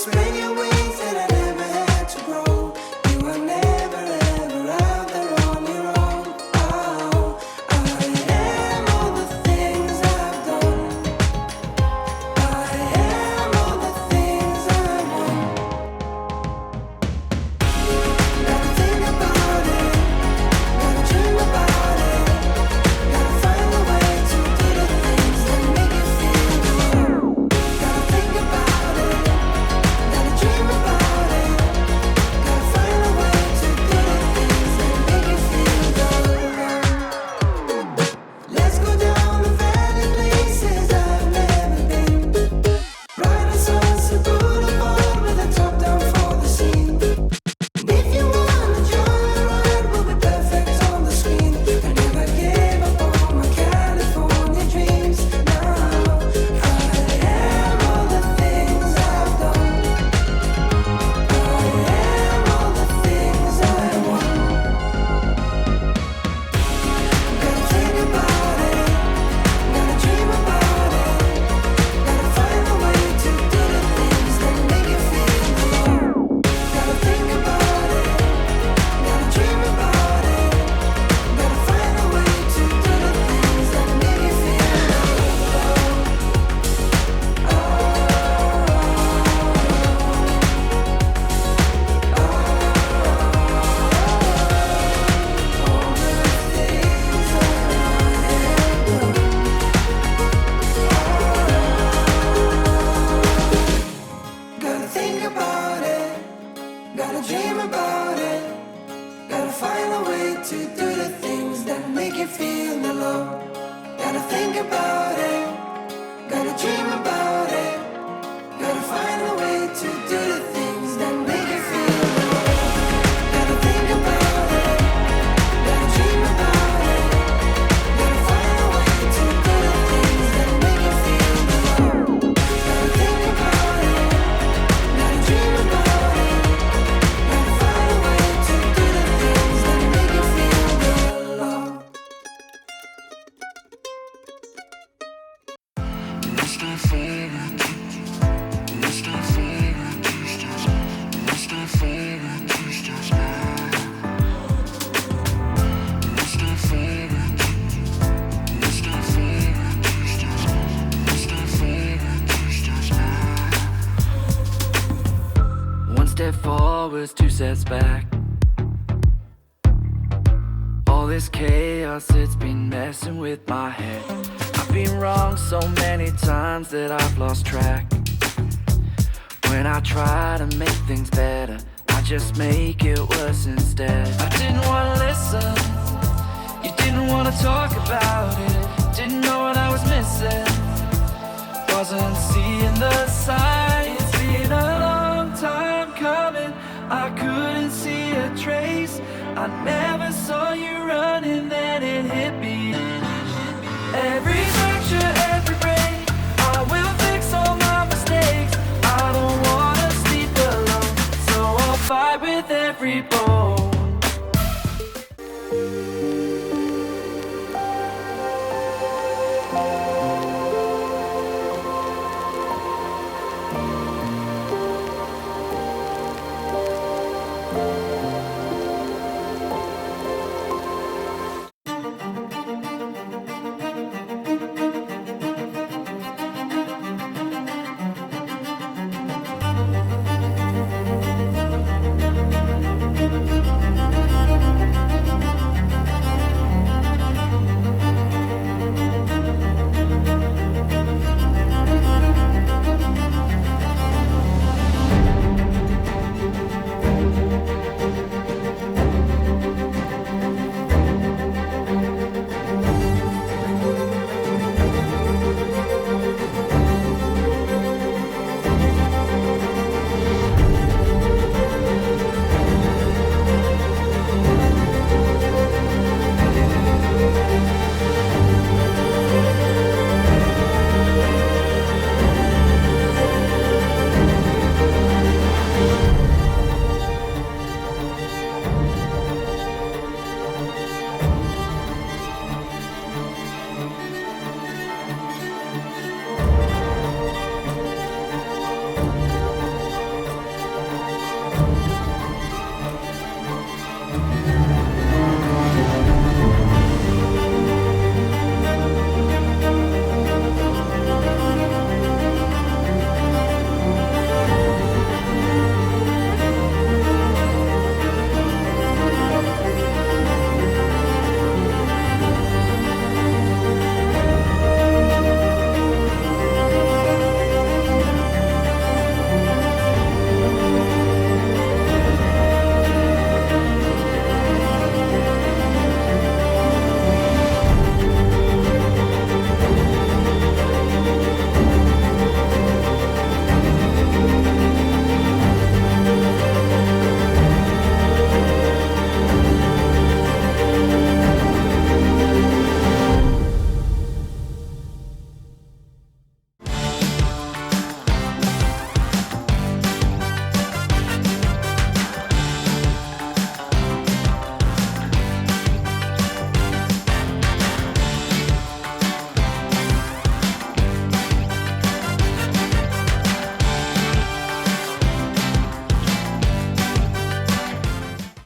spread your wings and I never had to grow. You were never ever out there on your own. Oh, I am all the things I've done. I am all the things I want. Gotta think about it, gotta dream about it, gotta find a way to do the things that make you feel good. Gotta think about it, gotta dream about it, gotta find a way to do the things that make you feel good. Let's go down the valley places I've never been. Ride a Sunset Boulevard with a top down for the scene. If you wanna joyride, we'll be perfect on the screen. I never gave up on my California dreams. Now I am all the things I've done. I am all the things I want. Gotta think about it, gotta dream about it, gotta find a way to do the things that make you feel alone. Gotta think about it, gotta dream about it, gotta find a way to do the things that make you feel alone. Gotta think about it, gotta dream about it, gotta find a way to do the things that make you feel alone. Gotta think about it, gotta dream about it, gotta find a way to do the things that make you feel alone. Gotta think about it, gotta dream about it, gotta find a way to do the things that make you feel alone. Gotta think about it, gotta dream about it, gotta find a way to do the things that make you feel alone. One step forward, two steps back. All this chaos, it's been messing with my head. I've been wrong so many times that I've lost track. When I try to make things better, I just make it worse instead. I didn't want to listen, you didn't want to talk about it. Didn't know what I was missing, wasn't seeing the signs. It's been a long time coming, I couldn't see a trace. I never saw you running, then it hit me. Every fracture, every break, I will fix all my mistakes. I don't wanna sleep alone, so I'll fight with every bone.